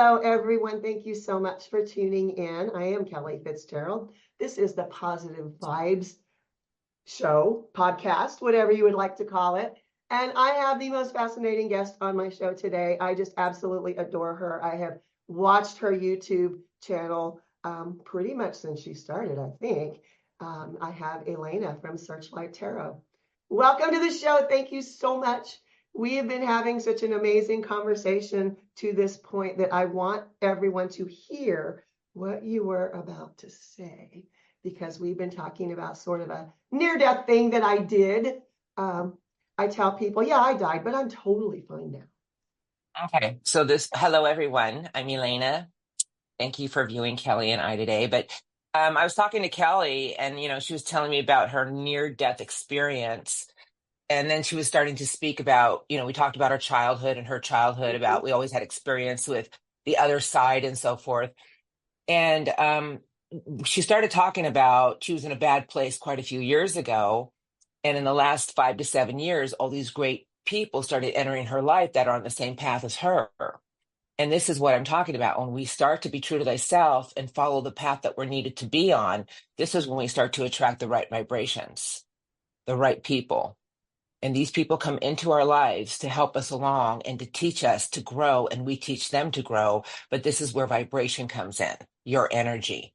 Hello, everyone. Thank you so much for tuning in. I am Kelly Fitzgerald. This is the Positive Vibes Show, podcast, whatever you would like to call it. And I have the most fascinating guest on my show today. I just absolutely adore her. I have watched her YouTube channel pretty much since she started, I think. I have Elana from Searchlight Tarot. Welcome to the show. Thank you so much. We have been having such an amazing conversation to this point that I want everyone to hear what you were about to say, because we've been talking about sort of a near-death thing that I did. I tell people, yeah, I died, but I'm totally fine now. Okay, so hello everyone. I'm Elana. Thank you for viewing Kelly and I today. But I was talking to Kelly, and she was telling me about her near-death experience, and then she was starting to speak about, we talked about our childhood and her childhood, about we always had experience with the other side and so forth. And she started talking about she was in a bad place quite a few years ago, and in the last 5 to 7 years, all these great people started entering her life that are on the same path as her. And this is what I'm talking about. When we start to be true to thyself and follow the path that we're needed to be on, this is when we start to attract the right vibrations, the right people. And these people come into our lives to help us along and to teach us to grow, and we teach them to grow. But this is where vibration comes in, your energy.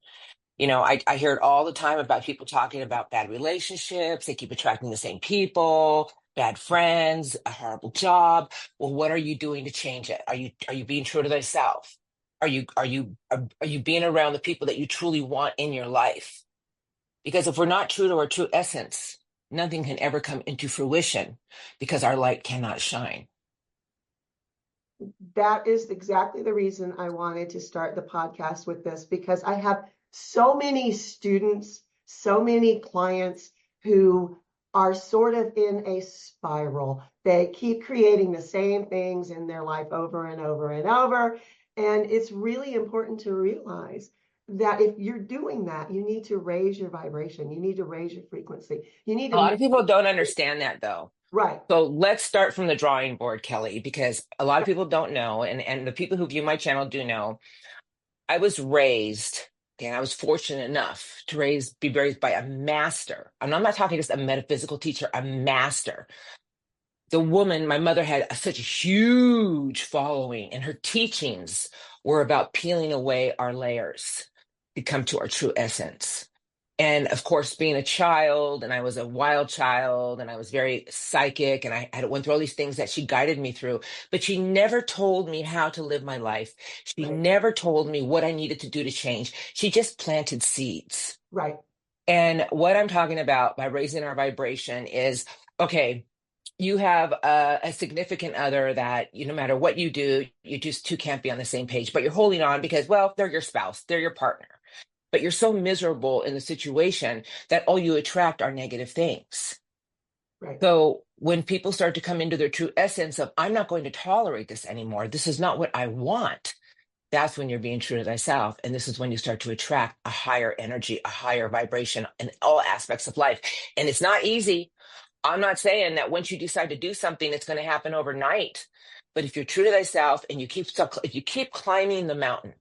I hear it all the time about people talking about bad relationships. They keep attracting the same people, bad friends, a horrible job. Well, what are you doing to change it? Are you being true to thyself? Are you being around the people that you truly want in your life? Because if we're not true to our true essence, nothing can ever come into fruition, because our light cannot shine. That is exactly the reason I wanted to start the podcast with this, because I have so many students, so many clients who are sort of in a spiral. They keep creating the same things in their life over and over and over. And it's really important to realize that if you're doing that, you need to raise your vibration. You need to raise your frequency. You need A to lot of people don't understand that, though. Right. So let's start from the drawing board, Kelly, because a lot of people don't know, and the people who view my channel do know. I was raised, and I was fortunate enough to be raised by a master. I'm not talking just a metaphysical teacher, a master. The woman, my mother, had such a huge following, and her teachings were about peeling away our layers to come to our true essence. And of course, being a child, and I was a wild child, and I was very psychic, and I had went through all these things that she guided me through, but she never told me how to live my life. She never told me what I needed to do to change. She just planted seeds. Right. And what I'm talking about by raising our vibration is, okay, you have a significant other that no matter what you do, you just two can't be on the same page, but you're holding on because, well, they're your spouse, they're your partner. But you're so miserable in the situation that all you attract are negative things. Right. So when people start to come into their true essence of, I'm not going to tolerate this anymore, this is not what I want, that's when you're being true to thyself. And this is when you start to attract a higher energy, a higher vibration in all aspects of life. And it's not easy. I'm not saying that once you decide to do something, it's going to happen overnight. But if you're true to thyself and if you keep climbing the mountain,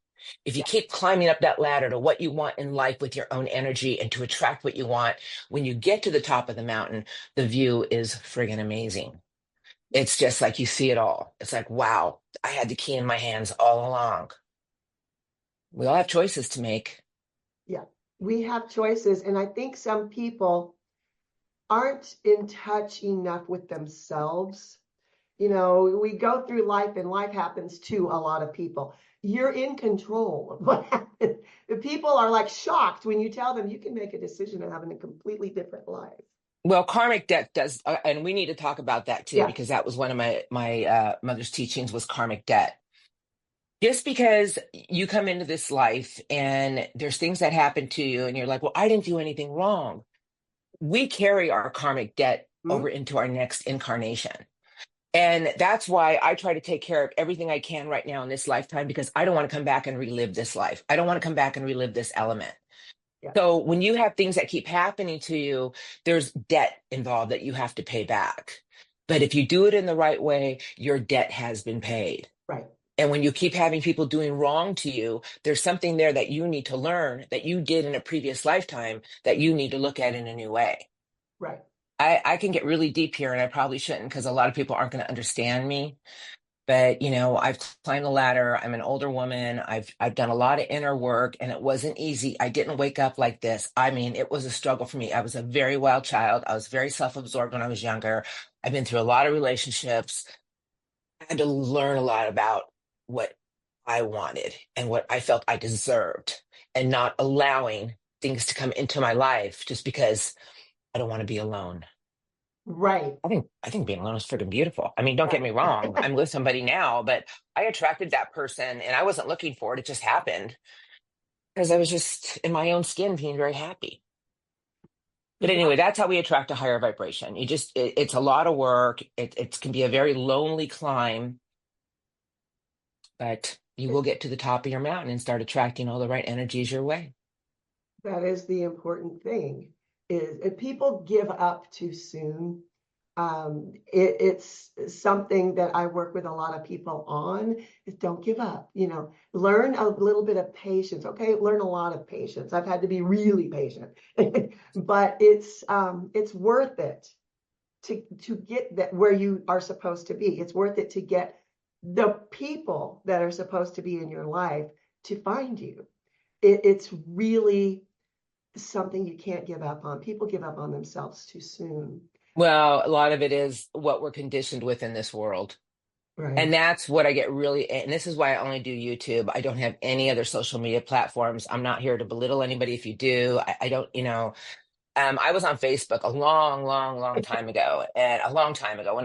if you keep climbing up that ladder to what you want in life with your own energy and to attract what you want, when you get to the top of the mountain, the view is friggin' amazing. It's just like you see it all. It's like, wow, I had the key in my hands all along. We all have choices to make. Yeah, we have choices. And I think some people aren't in touch enough with themselves. We go through life, and life happens to a lot of people. You're in control of what happens. The people are like shocked when you tell them you can make a decision of having a completely different life. Well, karmic debt does, and we need to talk about that too, because that was one of my mother's teachings, was karmic debt. Just because you come into this life and there's things that happen to you and you're like, well, I didn't do anything wrong. We carry our karmic debt over into our next incarnation. And that's why I try to take care of everything I can right now in this lifetime, because I don't want to come back and relive this life. I don't want to come back and relive this element. Yeah. So when you have things that keep happening to you, there's debt involved that you have to pay back. But if you do it in the right way, your debt has been paid. Right. And when you keep having people doing wrong to you, there's something there that you need to learn that you did in a previous lifetime that you need to look at in a new way. Right. I can get really deep here and I probably shouldn't because a lot of people aren't going to understand me. But, I've climbed the ladder. I'm an older woman. I've done a lot of inner work and it wasn't easy. I didn't wake up like this. I mean, it was a struggle for me. I was a very wild child. I was very self-absorbed when I was younger. I've been through a lot of relationships. I had to learn a lot about what I wanted and what I felt I deserved and not allowing things to come into my life just because I don't want to be alone. Right. I think being alone is freaking beautiful. I mean, don't get me wrong. I'm with somebody now, but I attracted that person and I wasn't looking for it. It just happened because I was just in my own skin being very happy. But anyway, that's how we attract a higher vibration. It's a lot of work. It can be a very lonely climb, but you will get to the top of your mountain and start attracting all the right energies your way. That is the important thing, is if people give up too soon, it's something that I work with a lot of people on, is don't give up, learn a little bit of patience. Okay, learn a lot of patience. I've had to be really patient, but it's worth it to get that where you are supposed to be. It's worth it to get the people that are supposed to be in your life to find you. It's really something you can't give up on. People give up on themselves too soon. Well, a lot of it is what we're conditioned with in this world. And Right. that's what I get really, and this is why I only do YouTube. I don't have any other social media platforms. I'm not here to belittle anybody if you do. I don't, I was on Facebook a long, long, long time ago, and a long time ago,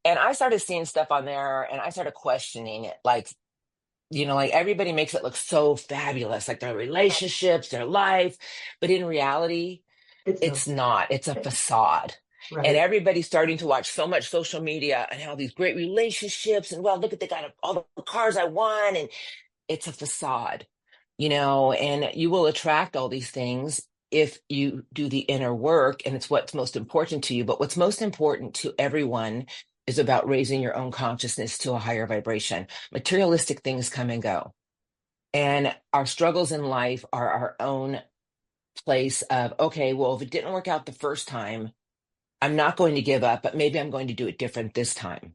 and I started seeing stuff on there and I started questioning it. Like everybody makes it look so fabulous, like their relationships, their life. But in reality, It's not. it's not. It's a facade. And Right. everybody's starting to watch so much social media and how these great relationships and well, look at the guy, all the cars I won. And it's a facade, and you will attract all these things if you do the inner work and it's what's most important to you. But what's most important to everyone is about raising your own consciousness to a higher vibration. Materialistic things come and go. And our struggles in life are our own place of, okay, well, if it didn't work out the first time, I'm not going to give up, but maybe I'm going to do it different this time.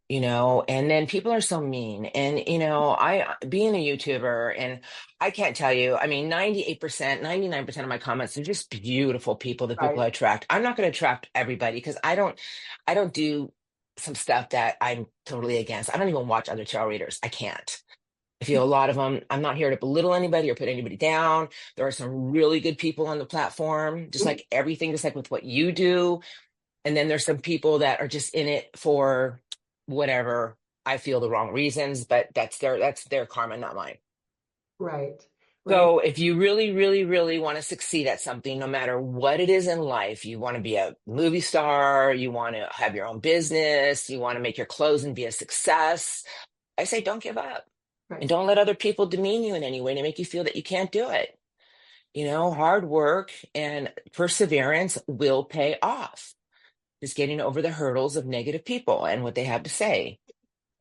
And then people are so mean. And, I being a YouTuber, and I can't tell you, I mean, 98%, 99% of my comments are just beautiful people, the people Right. I attract. I'm not going to attract everybody because I don't do some stuff that I'm totally against. I don't even watch other tarot readers. I can't. I feel a lot of them. I'm not here to belittle anybody or put anybody down. There are some really good people on the platform, just like everything, just like with what you do. And then there's some people that are just in it for whatever I feel the wrong reasons, but that's their karma, not mine. Right. Right. So if you really, really, really want to succeed at something, no matter what it is in life, you want to be a movie star, you want to have your own business, you want to make your clothes and be a success, I say don't give up. And Right. don't let other people demean you in any way to make you feel that you can't do it. Hard work and perseverance will pay off. Just getting over the hurdles of negative people and what they have to say.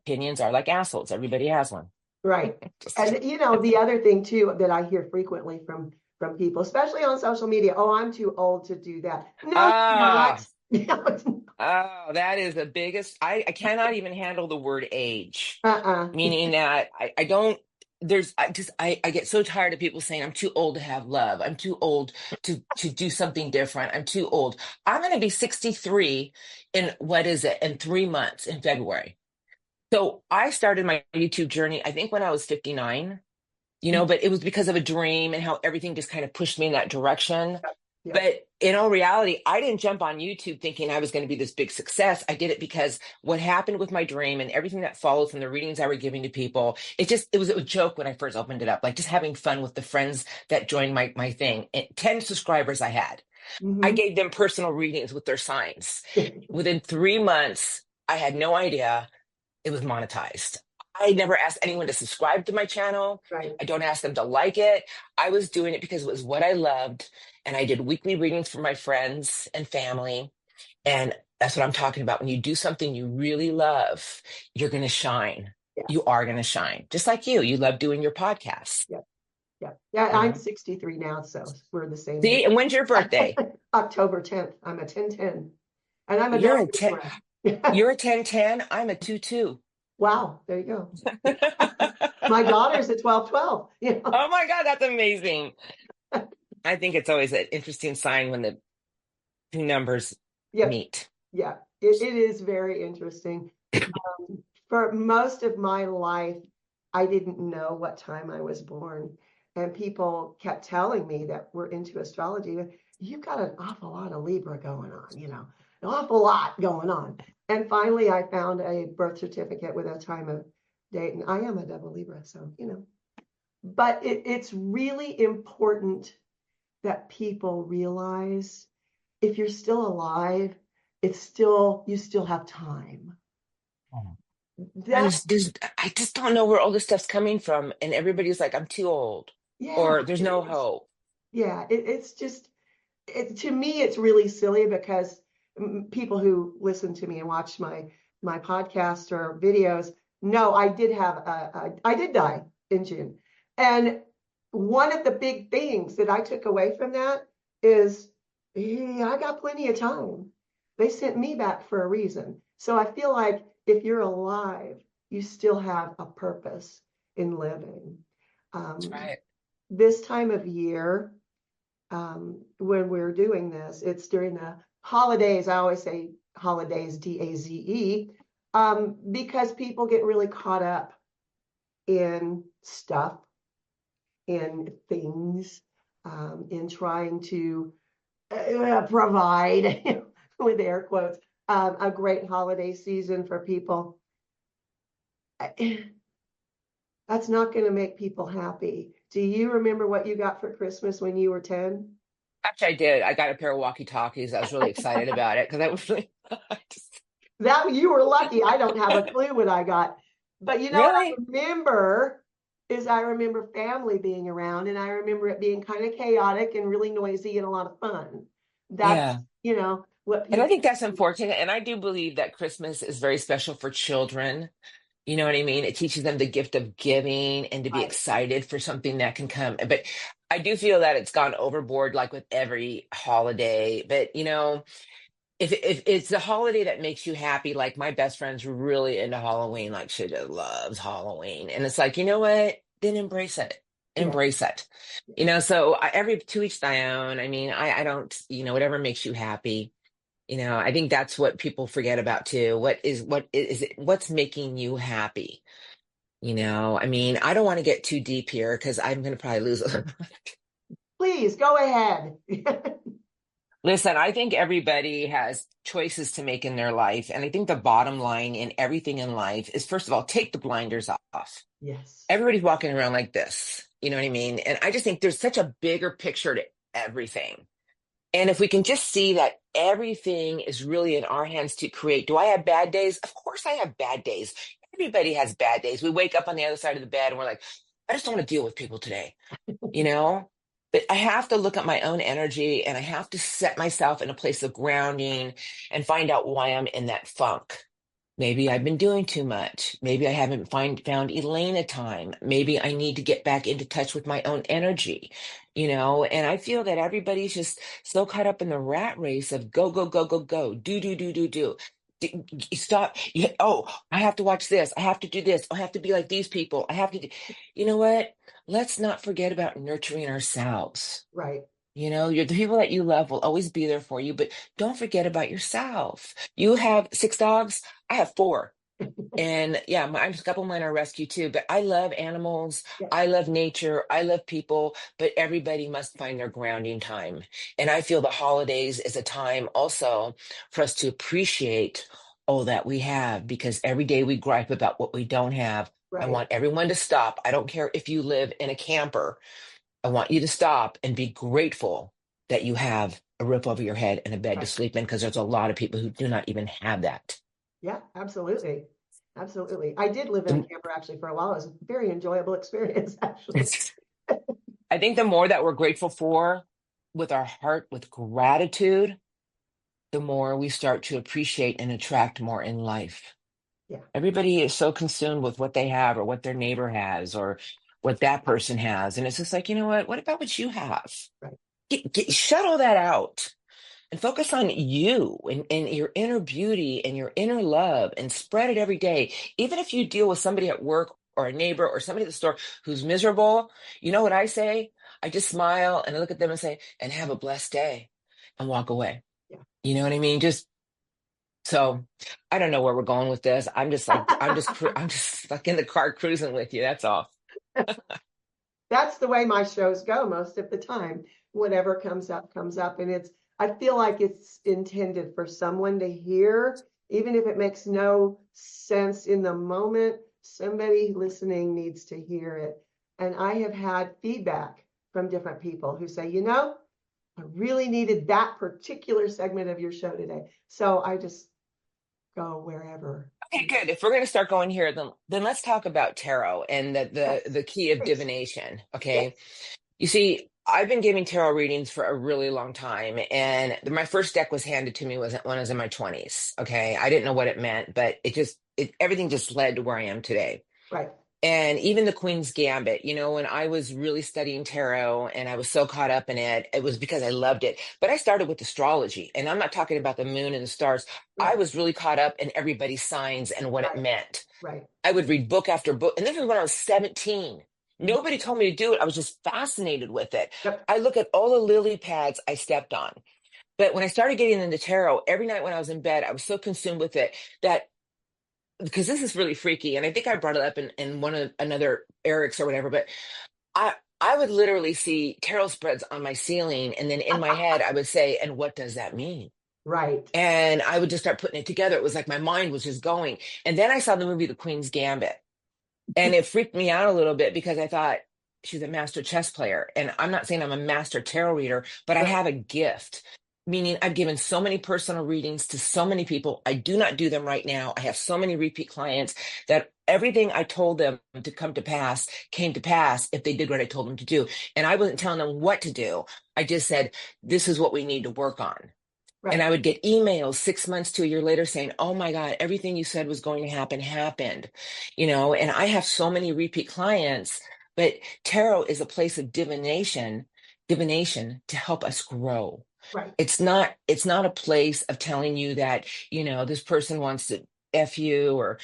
Opinions are like assholes. Everybody has one. Right. Just, And the other thing too that I hear frequently from people, especially on social media, oh, I'm too old to do that. No, you're ah, not. It's oh, that is the biggest. I cannot even handle the word age, uh-uh. meaning that I don't. I get so tired of people saying I'm too old to have love. I'm too old to do something different. I'm too old. I'm going to be 63 in what is it in 3 months in February. So I started my YouTube journey, I think when I was 59, but it was because of a dream and how everything just kind of pushed me in that direction. Yeah. But in all reality, I didn't jump on YouTube thinking I was going to be this big success. I did it because what happened with my dream and everything that followed from the readings I were giving to people, it was a joke when I first opened it up, like just having fun with the friends that joined my thing. And 10 subscribers I had. I Hmm. gave them personal readings with their signs. Within 3 months, I had no idea it was monetized. I never asked anyone to subscribe to my channel. Right. I don't ask them to like it. I was doing it because it was what I loved. And I did weekly readings for my friends and family. And that's what I'm talking about. When you do something you really love, you're going to shine. Yeah, you are going to shine. Just like you love doing your podcasts, yeah, yeah. Yeah, you I'm know? 63 now, so we're the same age. See, and when's your birthday? October 10th. I'm a 1010, and I'm a You're double a 10, Libra. you're a 1010. I'm a 22. Wow, there you go. My daughter's a 1212, you know. Oh my God, that's amazing. I think it's always an interesting sign when the two numbers Yep, meet. yeah, it is very interesting. For most of my life, I didn't know what time I was born. And people kept telling me that we're into astrology. You've got an awful lot of Libra going on, an awful lot going on. And finally, I found a birth certificate with a time of date, and I am a double Libra. So. But it's really important that people realize if you're still alive, you still have time. And That, I just don't know where all this stuff's coming from. And everybody's like, I'm too old, yeah, or there's it no is. hope. Yeah, it's just to me it's really silly because people who listen to me and watch my podcast or videos know I did die in June. And one of the big things that I took away from that is, hey, I got plenty of time. They sent me back for a reason. So I feel like if you're alive, you still have a purpose in living. That's Um, right. this time of year, when we're doing this, it's during the holidays. I always say holidays, DAZE, because people get really caught up in stuff, in things, in trying to provide, with air quotes, a great holiday season for people. That's not going to make people happy. Do you remember what you got for Christmas when you were 10? Actually, I did. I got a pair of walkie-talkies. I was really excited about it because I was really, I just, That you were lucky. I don't have a clue what I got. But what I really? remember is I remember family being around, and I remember it being kind of chaotic and really noisy and a lot of fun. That's, Yeah. what And I people. think that's important. And I do believe that Christmas is very special for children. You know what I mean? It teaches them the gift of giving and to be Right. excited for something that can come. But I do feel that it's gone overboard, like with every holiday. But if it's the holiday that makes you happy, like my best friend's really into Halloween, like she just loves Halloween, and it's like, you know what? Then embrace it, Yeah. embrace it. Yeah. So every to each thy own. I mean, I don't, whatever makes you happy. I think that's what people forget about too. What is it? What's making you happy? I mean, I don't want to get too deep here because I'm going to probably lose. Please go ahead. Listen, I think everybody has choices to make in their life. And I think the bottom line in everything in life is, first of all, take the blinders off. Yes. Everybody's walking around like this. You know what I mean? And I just think there's such a bigger picture to everything. And if we can just see that everything is really in our hands to create. Do I have bad days? Of course I have bad days. Everybody has bad days. We wake up on the other side of the bed and we're like, I just don't want to deal with people today you know? But I have to look at my own energy and I have to set myself in a place of grounding and find out why I'm in that funk. Maybe I've been doing too much. Maybe I haven't found Elena time. Maybe I need to get back into touch with my own energy. And I feel that everybody's just so caught up in the rat race of go, go, go, go, go, do, do, do, do, do. Stop. Oh, I have to watch this. I have to do this. I have to be like these people. I have to do. You know what? Let's not forget about nurturing ourselves. Right. The people that you love will always be there for you, but don't forget about yourself. You have six dogs. I have four. And yeah, a couple of mine are rescue too, but I love animals. Yeah. I love nature. I love people, but everybody must find their grounding time. And I feel the holidays is a time also for us to appreciate all that we have because every day we gripe about what we don't have. I Right. want everyone to stop. I don't care if you live in a camper. I want you to stop and be grateful that you have a roof over your head and a bed to Right. sleep in because there's a lot of people who do not even have that. Yeah, absolutely. Absolutely. I did live in a The- camper actually for a while. It was a very enjoyable experience, actually. I think the more that we're grateful for with our heart, with gratitude, the more we start to appreciate and attract more in life. Yeah. Everybody is so consumed with what they have or what their neighbor has or what that person has. And it's just like, you know what? What about what you have? Right. Shut all that out and focus on you and your inner beauty and your inner love and spread it every day. Even if you deal with somebody at work or a neighbor or somebody at the store who's miserable, you know what I say? I just smile and I look at them and say, and have a blessed day and walk away. Yeah. You know what I mean? Just so I don't know where we're going with this. I'm just like in the car cruising with you. That's all. That's the way my shows go most of the time. Whatever comes up, comes up. And I feel like it's intended for someone to hear, even if it makes no sense in the moment, somebody listening needs to hear it. And I have had feedback from different people who say, I really needed that particular segment of your show today. So I just go wherever. Okay, good. If we're going to start going here, then let's talk about tarot and Yes, the key of please. divination. Yes, Okay. You see, I've been giving tarot readings for a really long time, and my first deck was handed to me was when I was in my 20s. Okay. I didn't know what it meant, but everything just led to where I am today. right, And even the Queen's Gambit, when I was really studying tarot and I was so caught up in it, it was because I loved it. But I started with astrology, and I'm not talking about the moon and the stars. I right, was really caught up in everybody's signs and what it right, meant. right. I would read book after book. And this was when I was 17. Nobody told me to do it. I was just fascinated with it. Yep, I look at all the lily pads I stepped on. But when I started getting into tarot, every night when I was in bed, I was so consumed with it that because this is really freaky, and I think I brought it up in one of another Eric's or whatever, but I I would literally see tarot spreads on my ceiling, and then in my head I would say, and what does that mean? right. And I would just start putting it together. It was like my mind was just going. And then I saw the movie The Queen's Gambit. And it freaked me out a little bit because I thought she's a master chess player. And I'm not saying I'm a master tarot reader, but I Right, have a gift, meaning I've given so many personal readings to so many people. I do not do them right now. I have so many repeat clients that everything I told them to come to pass came to pass if they did what I told them to do. And I wasn't telling them what to do. I just said, this is what we need to work on. And right, I would get emails 6 months to a year later saying, oh my God, everything you said was going to happen happened. And I have so many repeat clients, but tarot is a place of divination to help us grow. right, It's not a place of telling you that, this person wants to F you or,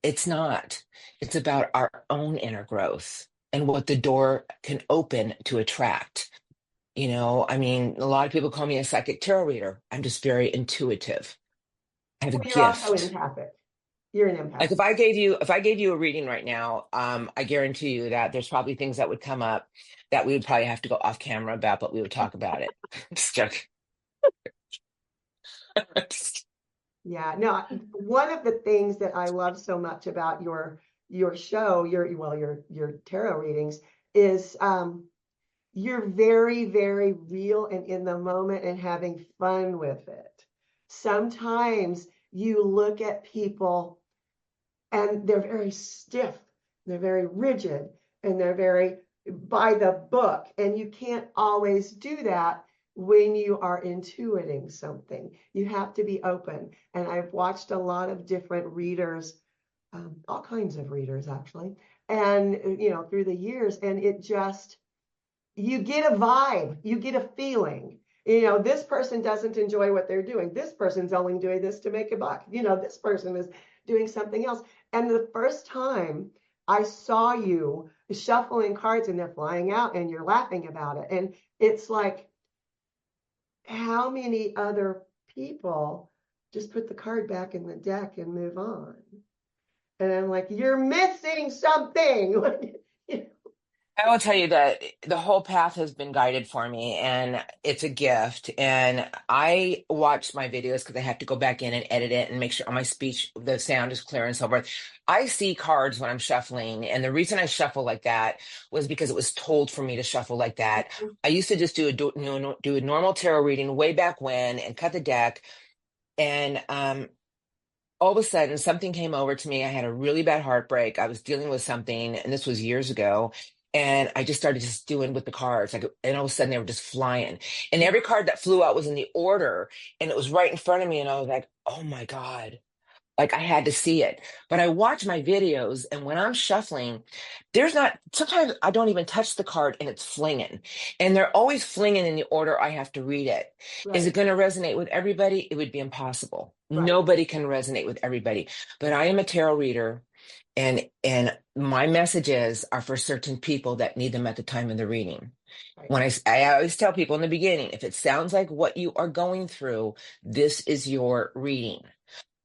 it's not. It's about our own inner growth and what the door can open to attract. I mean, a lot of people call me a psychic tarot reader. I'm just very intuitive. I have a well, you're also gift. empathic. You're an Like empath. if I gave you a reading right now, I guarantee you that there's probably things that would come up that we would probably have to go off camera about, but we would talk about it. Just joking. Yeah, no, one of the things that I love so much about your show, your tarot readings is you're very, very real and in the moment and having fun with it. Sometimes you look at people and they're very stiff, they're very rigid, and they're very by the book. And you can't always do that when you are intuiting something. You have to be open. And I've watched a lot of different readers, all kinds of readers actually, and through the years, and it just you get a vibe, you get a feeling. This person doesn't enjoy what they're doing. This person's only doing this to make a buck. This person is doing something else. And the first time I saw you shuffling cards and they're flying out and you're laughing about it. And it's like, how many other people just put the card back in the deck and move on? And I'm like, you're missing something. I will tell you that the whole path has been guided for me and it's a gift. And I watch my videos because I have to go back in and edit it and make sure all my speech, the sound is clear and so forth. I see cards when I'm shuffling. And the reason I shuffle like that was because it was told for me to shuffle like that. I used to just do a normal tarot reading way back when and cut the deck. And all of a sudden something came over to me. I had a really bad heartbreak. I was dealing with something, and this was years ago. And I just started just doing with the cards, like, and all of a sudden they were just flying. And every card that flew out was in the order, and it was right in front of me. And I was like, "Oh my God!" Like I had to see it. But I watch my videos, and when I'm shuffling, there's not, sometimes I don't even touch the card and it's flinging. And they're always flinging in the order I have to read it. Is it Right, going to resonate with everybody? It would be impossible. right. Nobody can resonate with everybody. But I am a tarot reader, and my messages are for certain people that need them at the time of the reading. Right. I always tell people in the beginning, if it sounds like what you are going through, this is your reading.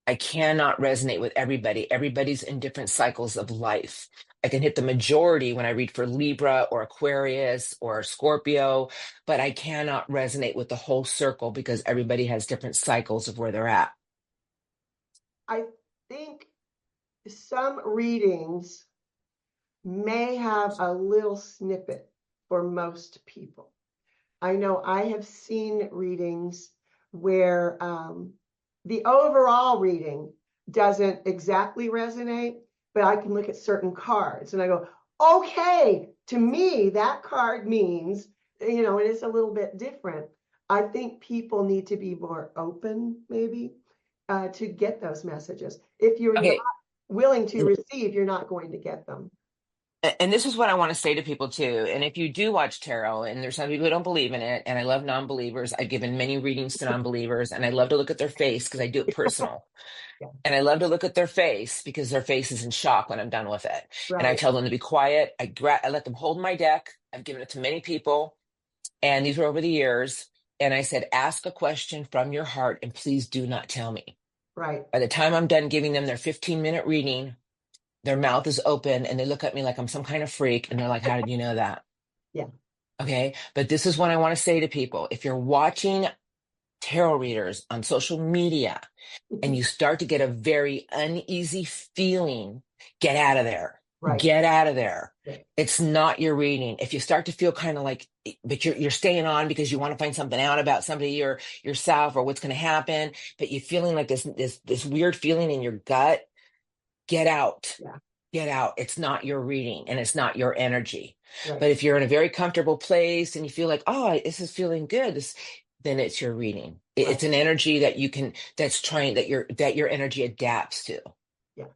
I cannot resonate with everybody. Everybody's in different cycles of life. I can hit the majority when I read for Libra or Aquarius or Scorpio, but I cannot resonate with the whole circle because everybody has different cycles of where they're at. I think some readings may have a little snippet for most people. I know I have seen readings where the overall reading doesn't exactly resonate, but I can look at certain cards and I go, okay, to me, that card means, and it's a little bit different. I think people need to be more open, maybe, to get those messages. If you're not Okay. willing to receive, you're not going to get them. And this is what I want to say to people too. And if you do watch tarot, and there's some people who don't believe in it, and I love non-believers, I've given many readings to non-believers, and I love to look at their face because I do it personal. Yeah, And I love to look at their face because their face is in shock when I'm done with it. And I right, tell them to be quiet. I let them hold my deck. I've given it to many people, and these were over the years. And I said, ask a question from your heart, and please do not tell me. right. By the time I'm done giving them their 15-minute reading, their mouth is open and they look at me like I'm some kind of freak. And they're like, how did you know that? Yeah, Okay. But this is what I want to say to people. If you're watching tarot readers on social media and you start to get a very uneasy feeling, get out of there. right. Get out of there. Yeah, It's not your reading. If you start to feel kind of like, but you're staying on because you want to find something out about somebody or yourself or what's going to happen, but you're feeling like this weird feeling in your gut, get out. yeah, Get out. It's not your reading and it's not your energy. right, But if you're in a very comfortable place and you feel like, oh, this is feeling good, then it's your reading. right. It's an energy that you can, that's trying, that your energy adapts to. Yeah, yeah,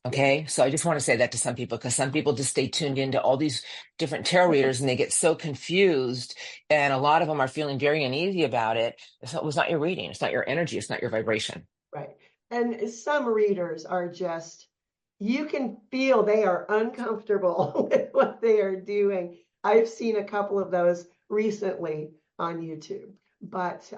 Okay. So I just want to say that to some people because some people just stay tuned into all these different tarot readers and they get so confused. And a lot of them are feeling very uneasy about it. It's not your reading. It's not your energy. It's not your vibration. right. And some readers are just, you can feel they are uncomfortable with what they are doing. I've seen a couple of those recently on YouTube, but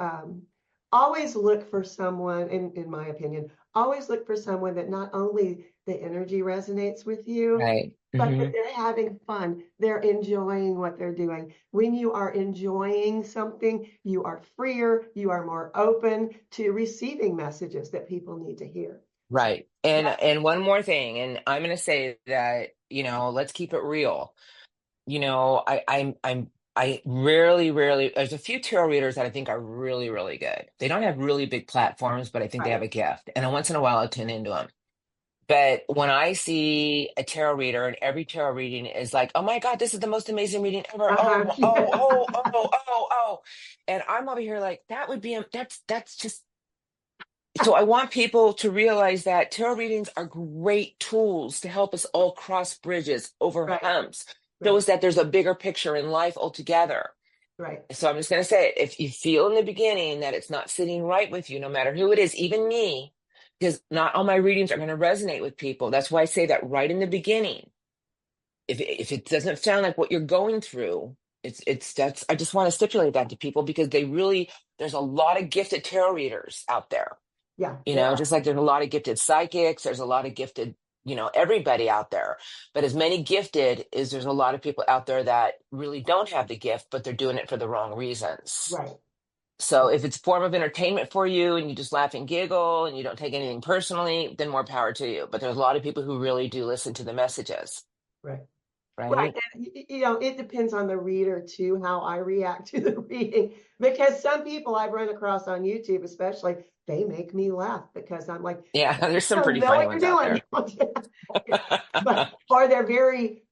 always look for someone, in my opinion, always look for someone that not only the energy resonates with you, Right. but that Hmm. they're having fun. They're enjoying what they're doing. When you are enjoying something, you are freer, you are more open to receiving messages that people need to hear. So Right. And that, one more thing, and I'm going to say that, let's keep it real. I rarely, there's a few tarot readers that I think are really, really good. They don't have really big platforms, but I think they right, have a gift. And once in a while, I tune into them. But when I see a tarot reader and every tarot reading is like, oh my God, this is the most amazing reading ever. uh-huh, Oh, oh, yeah, oh, oh, oh, oh. And I'm over here like, that would be, that's just so I want people to realize that tarot readings are great tools to help us all cross bridges, over right, humps, right, shows that there's a bigger picture in life altogether. right, So I'm just going to say it. If you feel in the beginning that it's not sitting right with you, no matter who it is, even me, because not all my readings are going to resonate with people. That's why I say that right in the beginning. If it doesn't sound like what you're going through, that's I just want to stipulate that to people because there's a lot of gifted tarot readers out there. yeah, there are, Just like there's a lot of gifted psychics, there's a lot of gifted, everybody out there. But as many gifted is there's a lot of people out there that really don't have the gift, but they're doing it for the wrong reasons. right, So if it's a form of entertainment for you and you just laugh and giggle and you don't take anything personally, then more power to you. But there's a lot of people who really do listen to the messages, right. Right. right? And, it depends on the reader too, how I react to the reading. Because some people I've run across on YouTube, especially, they make me laugh because I'm like, Yeah, there's you some don't pretty know funny what ones out you're doing. there. But or they're very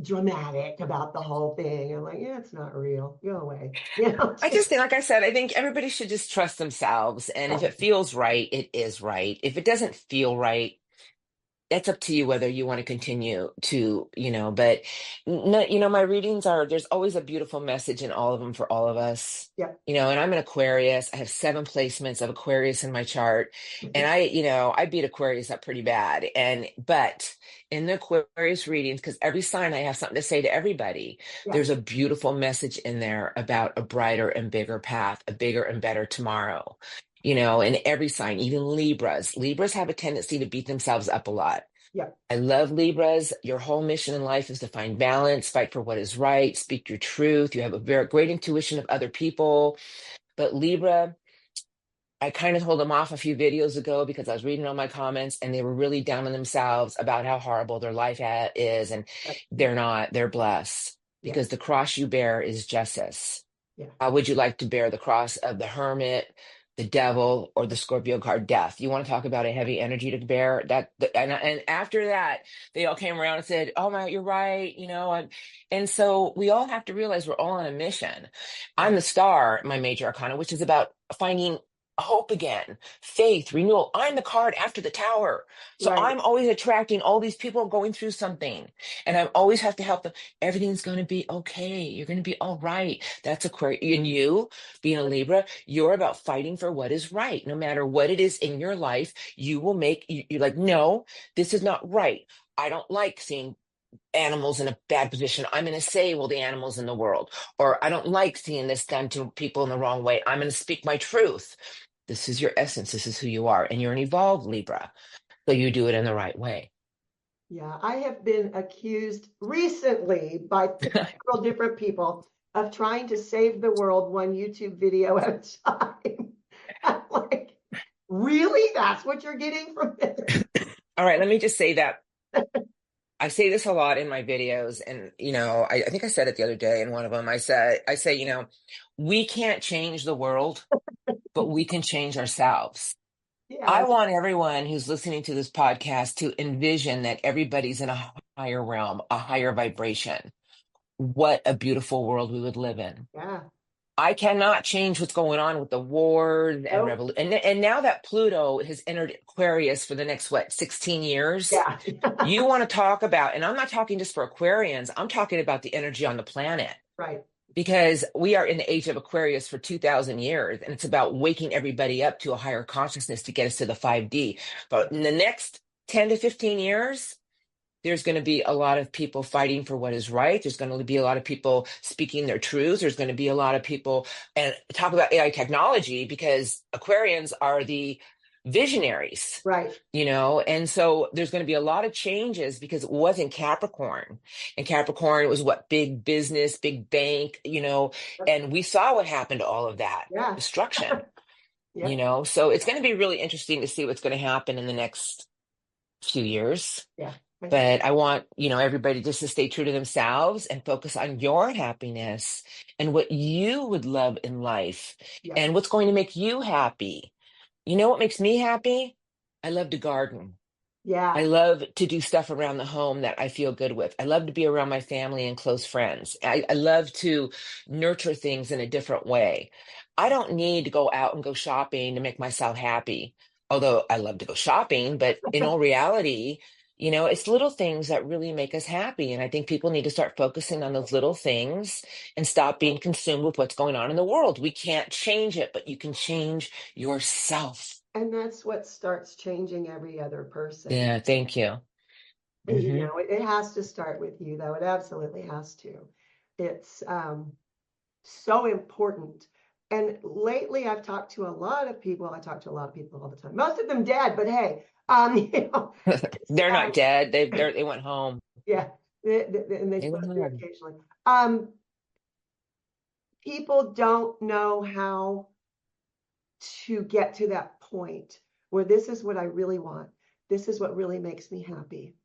dramatic about the whole thing. I'm like, yeah, it's not real. Go away. I just think, like I said, I think everybody should just trust themselves. And if Yeah, it feels right, it is right. If it doesn't feel right, that's up to you whether you want to continue to, but no, my readings there's always a beautiful message in all of them for all of us. yeah, And I'm an Aquarius. I have 7 placements of Aquarius in my chart. And I beat Aquarius up pretty bad. But in the Aquarius readings, because every sign I have something to say to everybody, yeah, there's a beautiful message in there about a brighter and bigger path, a bigger and better tomorrow. In every sign, even Libras. Libras have a tendency to beat themselves up a lot. yeah, I love Libras. Your whole mission in life is to find balance, fight for what is right, speak your truth. You have a very great intuition of other people. But Libra, I kind of told them off a few videos ago because I was reading all my comments and they were really down on themselves about how horrible their life is. And yeah, they're not, they're blessed because yes, the cross you bear is justice. yeah, How would you like to bear the cross of the hermit, the devil, or the Scorpio card, death? You want to talk about a heavy energy to bear? And after that, they all came around and said, "Oh my, you're right," and so we all have to realize we're all on a mission. I'm right, the star, my major arcana, which is about finding hope again, faith, renewal. I'm the card after the tower, so right. I'm always attracting all these people going through something, and I always have to help them. Everything's going to be okay. You're going to be all right. That's Aquarius. And you, being a Libra, you're about fighting for what is right. No matter what it is in your life, you're like, no, this is not right. I don't like seeing animals in a bad position. I'm going to save all the animals in the world. Or I don't like seeing this done to people in the wrong way. I'm going to speak my truth. This is your essence. This is who you are. And you're an evolved Libra. So you do it in the right way. Yeah, I have been accused recently by several different people of trying to save the world one YouTube video at a time. I'm like, really? That's what you're getting from this? All right, let me just say that I say this a lot in my videos, and I think I said it the other day in one of them. I say, we can't change the world, but we can change ourselves. I Yes, want everyone who's listening to this podcast to envision that everybody's in a higher realm, a higher vibration. What a beautiful world we would live in. yeah. I cannot change what's going on with the wars and Oh, revolution. And now that Pluto has entered Aquarius for the next, 16 years, yeah. you want to talk about, and I'm not talking just for Aquarians, I'm talking about the energy on the planet Right. because we are in the age of Aquarius for 2000 years, and it's about waking everybody up to a higher consciousness to get us to the 5D. But in the next 10 to 15 years, there's going to be a lot of people fighting for what is right. There's going to be a lot of people speaking their truths. There's going to be a lot of people and talk about AI technology because Aquarians are the visionaries, Right. and so there's going to be a lot of changes because it wasn't Capricorn. And Capricorn was what? Big business, big bank, and we saw what happened to all of that Yeah. destruction, Yep. so it's going to be really interesting to see what's going to happen in the next few years. Yeah. But I want, everybody just to stay true to themselves and focus on your happiness and what you would love in life Yep. and what's going to make you happy. You know what makes me happy? I love to garden. I Yeah. love to do stuff around the home that I feel good with. I love to be around my family and close friends. I love to nurture things in a different way. I don't need to go out and go shopping to make myself happy. Although I love to go shopping, but in all reality, it's little things that really make us happy. And I think people need to start focusing on those little things and stop being consumed with what's going on in the world. We can't change it, but you can change yourself. And that's what starts changing every other person. Yeah, thank you. Hmm. It has to start with you, though. It absolutely has to. It's so important. And lately, I've talked to a lot of people. I talk to a lot of people all the time. Most of them dead, but hey, it's, They're not dead. They went home. yeah, and they They still went do home. occasionally. Um, People don't know how to get to that point where this is what I really want. This is what really makes me happy.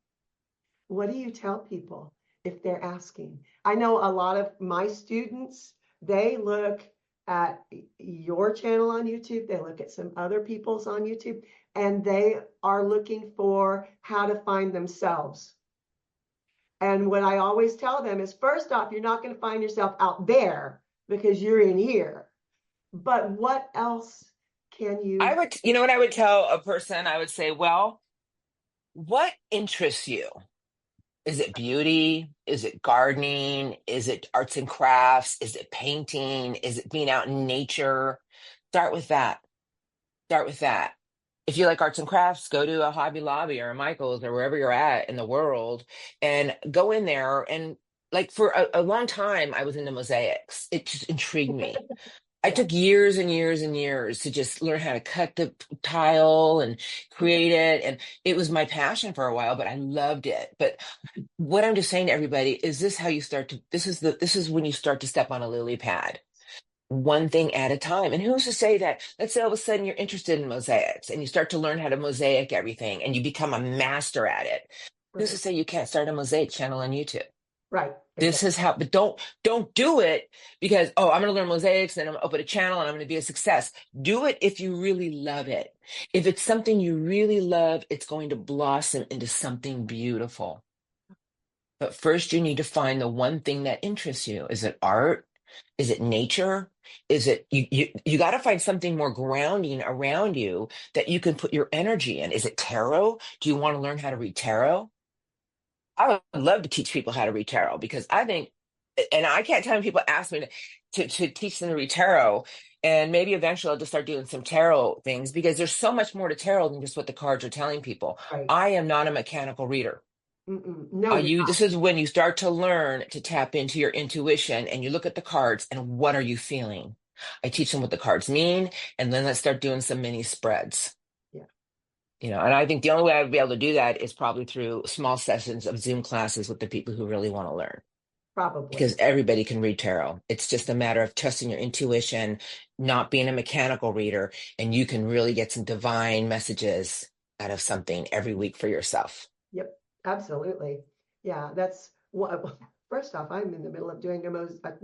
What do you tell people if they're asking? I know a lot of my students, they look at your channel on YouTube, they look at some other people's on YouTube, and they are looking for how to find themselves. And what I always tell them is, first off, you're not going to find yourself out there because you're in here. But what else can I you? would, you know what I would tell a person? I would say, well, what interests you? Is it beauty? Is it gardening? Is it arts and crafts? Is it painting? Is it being out in nature? Start with that. Start with that. If you like arts and crafts, go to a Hobby Lobby or a Michael's or wherever you're at in the world and go in there. And like for a long time, I was into mosaics. It just intrigued me. I Yeah, took years and years and years to just learn how to cut the tile and create it. And it was my passion for a while, but I loved it. But what I'm just saying to everybody is this how you start to, this is when you start to step on a lily pad, one thing at a time. And who's to say that, let's say all of a sudden you're interested in mosaics and you start to learn how to mosaic everything and you become a master at it. Who's to right, say you can't start a mosaic channel on YouTube? right, This exactly, is how, but don't do it because, oh, I'm going to learn mosaics and I'm going to open a channel and I'm going to be a success. Do it if you really love it. If it's something you really love, it's going to blossom into something beautiful. But first, you need to find the one thing that interests you. Is it art? Is it nature? Is it you got to find something more grounding around you that you can put your energy in. Is it tarot? Do you want to learn how to read tarot? I would love to teach people how to read tarot because I think, and I can't tell when people ask me to teach them to read tarot. And maybe eventually I'll just start doing some tarot things because there's so much more to tarot than just what the cards are telling people. right. I am not a mechanical reader. No, you're This is when you start to learn to tap into your intuition and you look at the cards and what are you feeling? I teach them what the cards mean, and then let's start doing some mini spreads. not. Yeah, And I think the only way I would be able to do that is probably through small sessions of Zoom classes with the people who really want to learn. Because probably. everybody can read tarot. It's just a matter of trusting your intuition, not being a mechanical reader, and you can really get some divine messages out of something every week for yourself. Yep, absolutely. Yeah, that's what. First off, I'm in the middle of doing a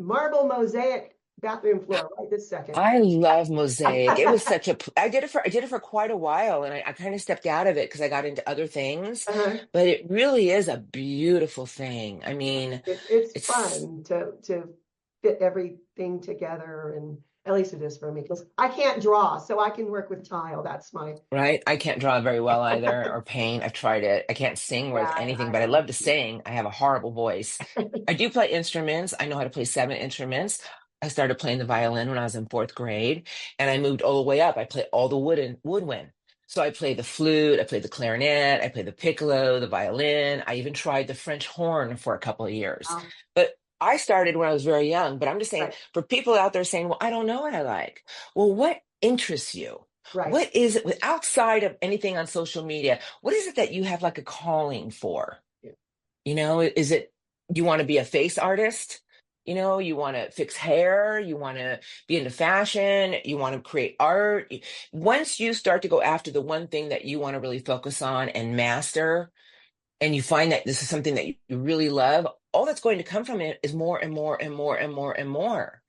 marble mosaic bathroom floor right this second. I love mosaic. It was such a, I did it for quite a while and I kind of stepped out of it because I got into other things, Uh-huh. but it really is a beautiful thing. I mean, It's it's fun to fit everything together, and at least it is for me because I can't draw, so I can work with tile. That's my right. I can't draw very well either or paint. I've tried it. I can't sing yeah. worth anything, but I love to sing. I have a horrible voice. I I do play instruments. I know how to play 7 instruments. I started playing the violin when I was in fourth grade, and I moved all the way up. I play all the woodwind. So I play the flute, I play the clarinet, I play the piccolo, the violin. I even tried the French horn for a couple of years. oh, But I started when I was very young. But I'm just saying, right, for people out there saying, well, I don't know what I like. Well, what interests you? right. What is it outside of anything on social media? What is it that you have like a calling for? Yeah. Is it you want to be a face artist? You want to fix hair, you want to be into fashion, you want to create art. Once you start to go after the one thing that you want to really focus on and master, and you find that this is something that you really love, all that's going to come from it is more and more and more and more and more.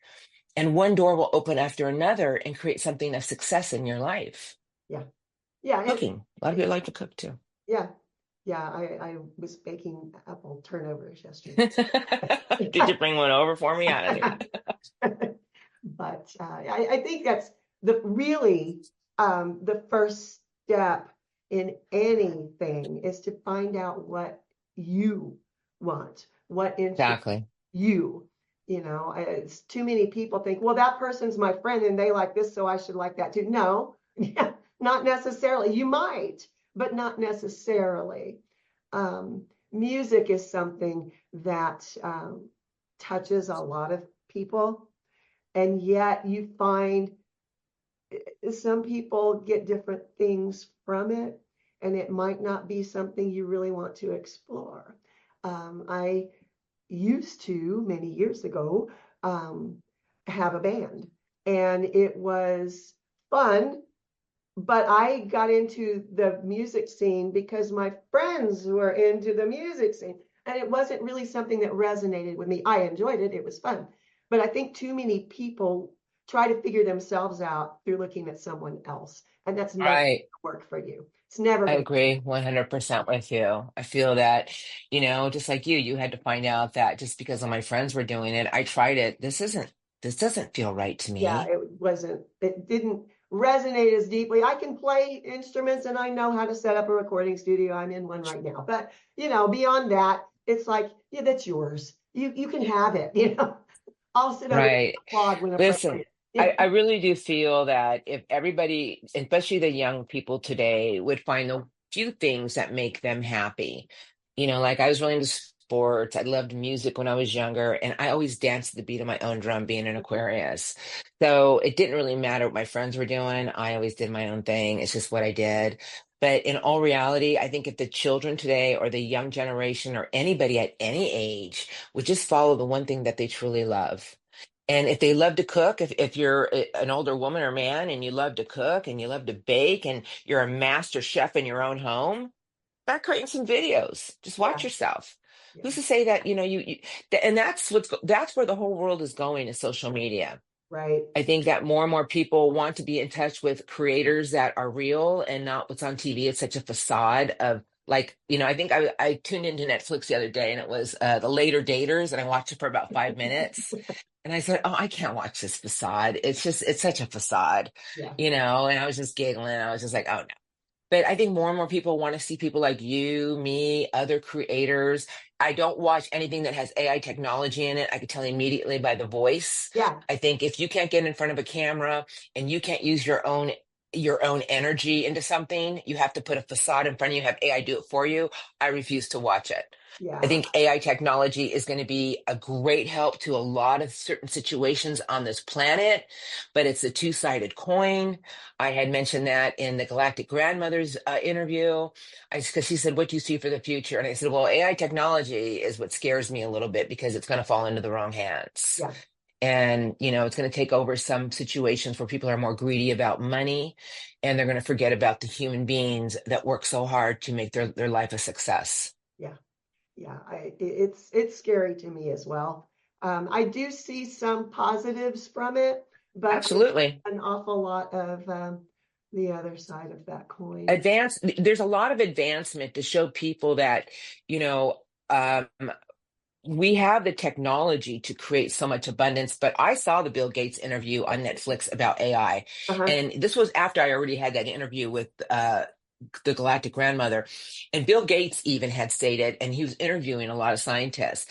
And one door will open after another and create something of success in your life. Yeah, yeah, Cooking. A lot of it people like to cook too. yeah, yeah. I was baking apple turnovers yesterday. Did you bring one over for me? I don't think. But I think that's the really the first step in anything is to find out what you want, what interests Exactly. you. It's too many people think, well, that person's my friend and they like this, so I should like that too. No, yeah, not necessarily. You might, but not necessarily. Music is something that touches a lot of people, and yet you find some people get different things from it, and it might not be something you really want to explore. I used to, many years ago, um, have a band, and it was fun, but I got into the music scene because my friends were into the music scene, and it wasn't really something that resonated with me. I enjoyed it, it was fun, but I think too many people try to figure themselves out through looking at someone else. And that's never going Right. to work for you. It's never I going to. agree 100% with you. I feel that, just like you had to find out that just because of my friends were doing it, I tried it. This doesn't feel right to Yeah, me. it didn't resonate as deeply. I can play instruments and I know how to set up a recording studio. I'm in one right now. But, beyond that, it's like, yeah, that's yours. You can have it, I'll sit over there Right. and applaud when Listen, appropriate. I really do feel that if everybody, especially the young people today, would find the few things that make them happy. Like I was really into sports. I loved music when I was younger, and I always danced to the beat of my own drum being an Aquarius. So it didn't really matter what my friends were doing. I always did my own thing. It's just what I did. But in all reality, I think if the children today or the young generation or anybody at any age would just follow the one thing that they truly love. And if they love to cook, if you're an older woman or man and you love to cook and you love to bake and you're a master chef in your own home, start creating some videos. Just Yeah, watch yourself. yeah, Who's to say that, and that's where the whole world is going is social media. right. I think that more and more people want to be in touch with creators that are real and not what's on TV. It's such a facade of like, I think I tuned into Netflix the other day and it was The Later Daters and I watched it for about 5 minutes. And I said, oh, I can't watch this facade. It's such a facade, Yeah, and I was just giggling. I was just like, oh no. But I think more and more people want to see people like you, me, other creators. I don't watch anything that has AI technology in it. I could tell immediately by the voice. yeah, I think if you can't get in front of a camera and you can't use your own energy into something, you have to put a facade in front of you, have AI do it for you. I refuse to watch it. I yeah, think AI technology is going to be a great help to a lot of certain situations on this planet, but it's a two-sided coin. I had mentioned that in the Galactic Grandmother's interview. Because she said, "What do you see for the future?" And I said, "Well, AI technology is what scares me a little bit because it's going to fall into the wrong hands." yeah, And, it's going to take over some situations where people are more greedy about money and they're going to forget about the human beings that work so hard to make their life a success. yeah. Yeah, it's scary to me as well. I do see some positives from it, but there's Absolutely. an awful lot of the other side of that coin. There's a lot of advancement to show people that, you know, um, we have the technology to create so much abundance, but I saw the Bill Gates interview on Netflix about AI. Uh-huh. And this was after I already had that interview with the Galactic Grandmother. And Bill Gates even had stated, and he was interviewing a lot of scientists,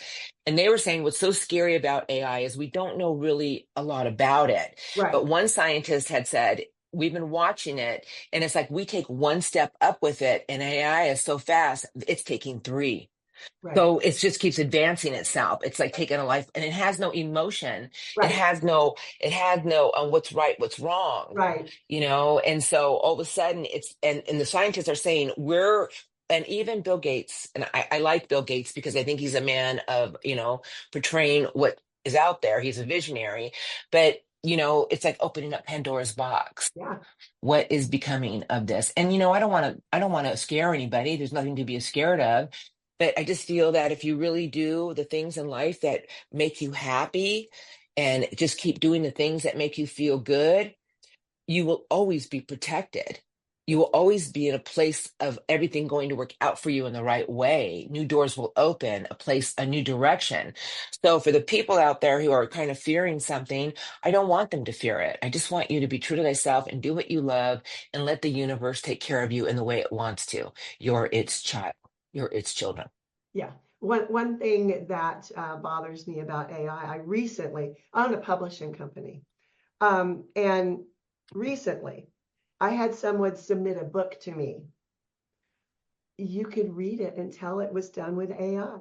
and they were saying what's so scary about AI is we don't know really a lot about it. Right, But one scientist had said, we've been watching it, and it's like we take one step up with it, and AI is so fast, it's taking three. right, So it just keeps advancing itself. It's like taking a life, and it has no emotion. right, It has no what's right, what's wrong, right. And so all of a sudden and the scientists are saying and even Bill Gates, and I like Bill Gates because I think he's a man of, portraying what is out there. He's a visionary, but it's like opening up Pandora's box. Yeah, What is becoming of this? And I don't want to scare anybody. There's nothing to be scared of. But I just feel that if you really do the things in life that make you happy and just keep doing the things that make you feel good, you will always be protected. You yeah, will always be in a place of everything going to work out for you in the right way. New doors will open, a new direction. So for the people out there who are kind of fearing something, I don't want them to fear it. I just want you to be true to thyself and do what you love and let the universe take care of you in the way it wants to. You're its child. You're its children. yeah. One thing that bothers me about AI, I own a publishing company, and recently I had someone submit a book to me. You could read it and tell it was done with AI.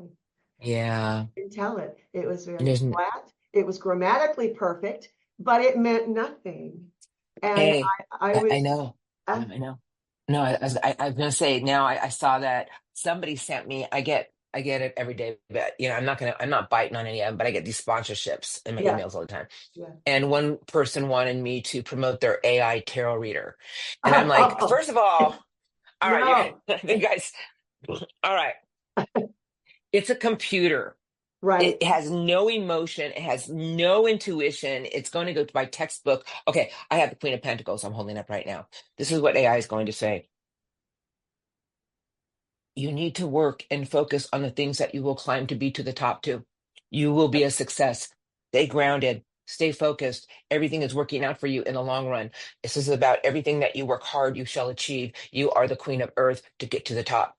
Yeah. And tell it. It was And very there's, flat. It was grammatically perfect, but it meant nothing. And hey, I I was, know. I know. No, I was gonna say now I saw that somebody sent me. I get it every day, but I'm not biting on any of them, but I get these sponsorships in my yeah, emails all the time. yeah. And one person wanted me to promote their AI tarot reader, and I'm like, Oh, first of all right, no. you guys, all right, it's a computer. Right. It has no emotion. It has no intuition. It's going to go by textbook. Okay, I have the Queen of Pentacles I'm holding up right now. This is what AI is going to say. You need to work and focus on the things that you will climb to be to the top to. You will be a success. Stay grounded, stay focused. Everything is working out for you in the long run. This is about everything that you work hard, you shall achieve. You are the queen of earth to get to the top.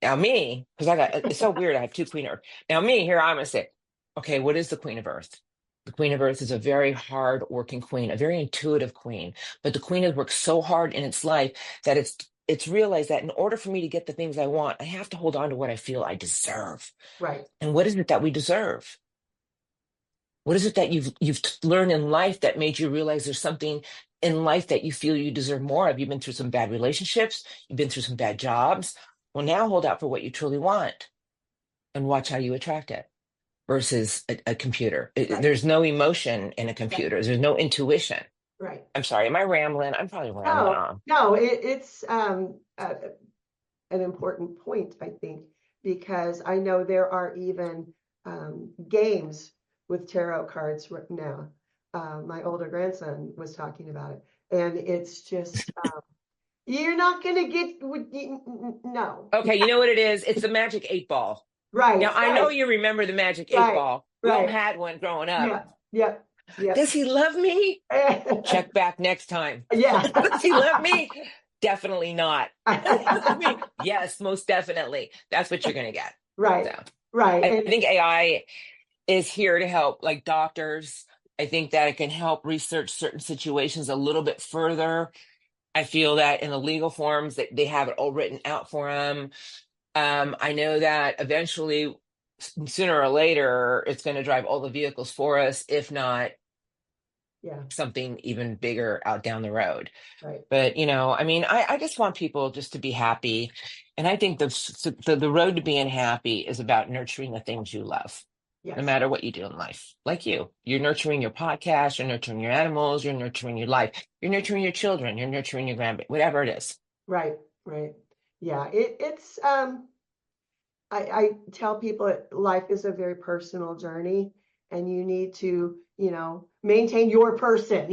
Now, me, because it's so weird. I have two queen of earth. Now, me, here I'm going to say, okay, what is the queen of earth? The queen of earth is a very hard working queen, a very intuitive queen. But the queen has worked so hard in its life that it's realized that in order for me to get the things I want, I have to hold on to what I feel I deserve. Right. And what is it that we deserve? What is it that you've learned in life that made you realize there's something in life that you feel you deserve more of? You've been through some bad relationships, you've been through some bad jobs. Well, now hold out for what you truly want and watch how you attract it versus a computer. Right. There's no emotion in a Right. computer. There's no intuition. Right. I'm sorry, am I rambling? I'm probably rambling No, on. no, it's an important point, I think, because I know there are even games with tarot cards right now. My older grandson was talking about it, and it's just you're not gonna get no. Okay, you know what it is? It's the magic 8 ball. Right, Now, I know right, you remember the magic eight right, ball. We all right. had one growing up. Yeah, yep, yep. Does he love me? Check back next time. Yeah. Does he love me? Definitely not. Does he love me? Yes, most definitely. That's what you're going to get. Right, So right. I And think AI is here to help, like doctors. I think that it can help research certain situations a little bit further. I feel that in the legal forms that they have it all written out for them. I know that eventually, sooner or later, it's going to drive all the vehicles for us, if not yeah, something even bigger out down the road. right. But, I mean, I just want people just to be happy. And I think the road to being happy is about nurturing the things you love, no Yes. matter what you do in life. Like you're nurturing your podcast, you're nurturing your animals, you're nurturing your life, you're nurturing your children, you're nurturing your grandbaby, whatever it is. Right, right. Yeah, it's I tell people that life is a very personal journey and you need to, maintain your person,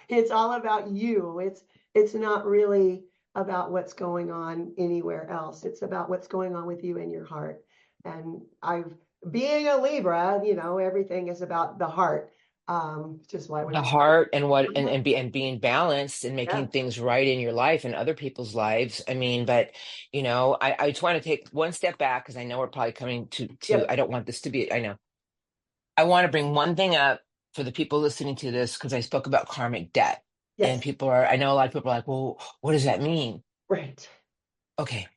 It's all about you. It's not really about what's going on anywhere else. It's about what's going on with you in your heart. And I've being a Libra, everything is about the heart. Just why we The heart and what yeah, and being balanced and yeah, making things right in your life and other people's lives. I mean, but I just want to take one step back because I know we're probably coming to yep, I don't want this to be, I know. I want to bring one thing up for the people listening to this because I spoke about karmic debt. And yes, I know a lot of people are like, well, what does that mean? right, Okay,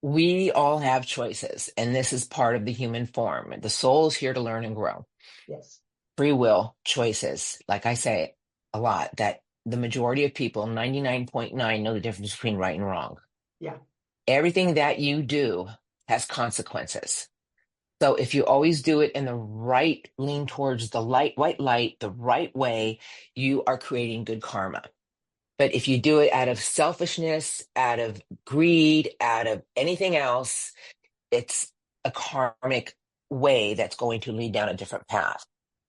we all have choices, and this is part of the human form. The soul is here to learn and grow. yes, Free will choices, like I say a lot, that the majority of people, 99.9, know the difference between right and wrong. yeah, Everything that you do has consequences. So if you always do it in the right, lean towards the white light, the right way, you are creating good karma. But if you do it out of selfishness, out of greed, out of anything else, it's a karmic way that's going to lead down a different path.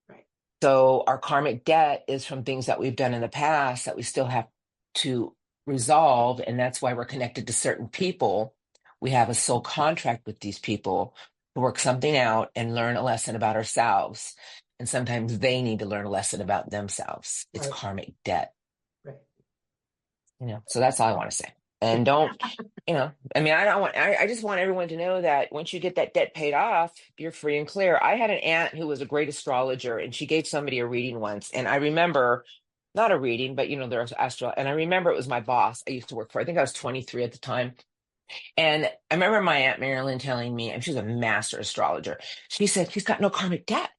right, So our karmic debt is from things that we've done in the past that we still have to resolve. And that's why we're connected to certain people. We have a soul contract with these people to work something out and learn a lesson about ourselves. And sometimes they need to learn a lesson about themselves. It's right, karmic debt, right. so that's all I want to say. And don't, I mean, I just want everyone to know that once you get that debt paid off, you're free and clear. I had an aunt who was a great astrologer and she gave somebody a reading once. And I remember not a reading, but there's astro. And I remember it was my boss I used to work for. I think I was 23 at the time. And I remember my Aunt Marilyn telling me, and she was a master astrologer. She said, he's got no karmic debt.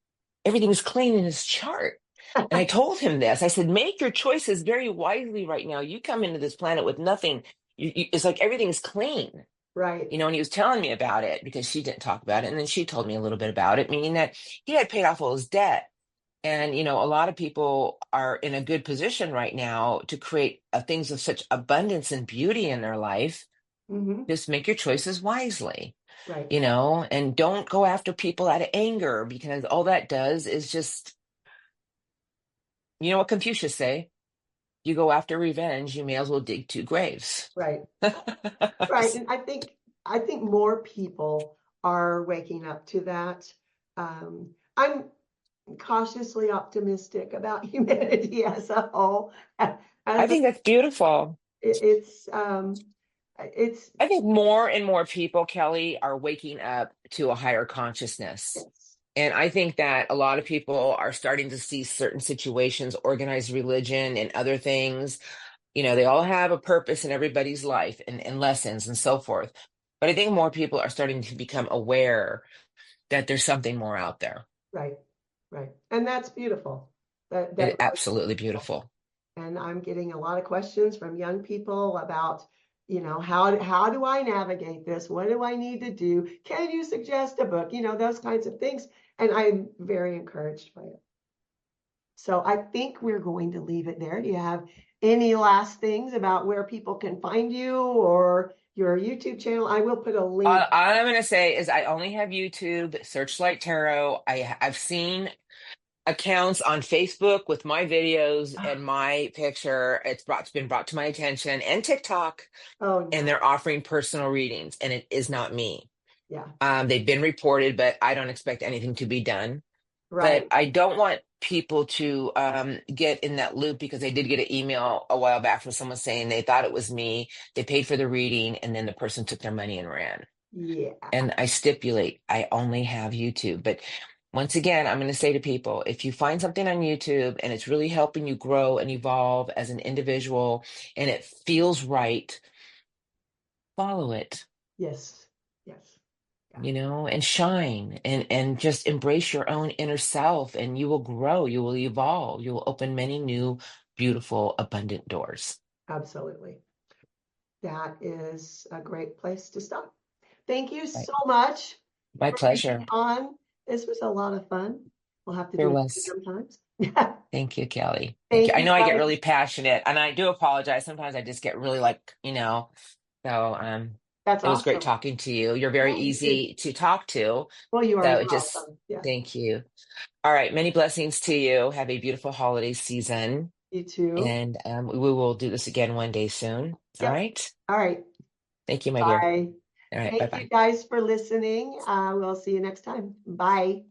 Everything is clean in his chart. And I told him this. I said, make your choices very wisely right now. You come into this planet with nothing. It's like everything's clean, Right. And he was telling me about it because she didn't talk about it. And then she told me a little bit about it, meaning that he had paid off all his debt. And, a lot of people are in a good position right now to create things of such abundance and beauty in their life. Hmm. Just make your choices wisely. Right. And don't go after people out of anger, because all that does is just, what Confucius say? You go after revenge, you may as well dig two graves. Right. Right. And I think more people are waking up to that. I'm cautiously optimistic about humanity as a whole. I As a, think that's beautiful. it's I think more and more people, Kelly, are waking up to a higher consciousness. yes, And I think that a lot of people are starting to see certain situations, organized religion and other things. They all have a purpose in everybody's life, and lessons and so forth. But I think more people are starting to become aware that there's something more out there. right, right. And that's beautiful. That It's really is absolutely beautiful. beautiful. And I'm getting a lot of questions from young people about, how do I navigate this? What do I need to do? Can you suggest a book? Those kinds of things. And I'm very encouraged by it. So I think we're going to leave it there. Do you have any last things about where people can find you or your YouTube channel? I will put a link. All I'm going to say is I only have YouTube, Searchlight Tarot. I've seen accounts on Facebook with my videos and my picture. It's been brought to my attention, and TikTok, Oh and no. they're offering personal readings, and it is not me. Yeah. They've been reported, but I don't expect anything to be done. But Right. I don't want people to get in that loop, because they did get an email a while back from someone saying they thought it was me. They paid for the reading, and then the person took their money and ran. Yeah. And I stipulate I only have YouTube. But once again, I'm going to say to people, if you find something on YouTube and it's really helping you grow and evolve as an individual and it feels right, follow it, Yes. Yes. Yeah. and shine, and just embrace your own inner self, and you will grow, you will evolve, you will open many new, beautiful, abundant doors. Absolutely. That is a great place to stop. Thank you Right. so much My for being pleasure. on. This was a lot of fun. We'll have to There do it was. sometimes. Thank you, Kelly. Thank you. Thank I you know I get guys. really passionate, and I do apologize. Sometimes I just get really so That's it was great awesome. talking to you. You're very Yeah, you too. easy to talk to. Well, you are So as it well. just So yes, thank you. All right, many blessings to you. Have a beautiful holiday season. you too. And we will do this again one day soon. All Yep. right. All right. Thank you, my dear. Bye. All right, Thank you bye-bye. guys for listening. We'll see you next time. Bye.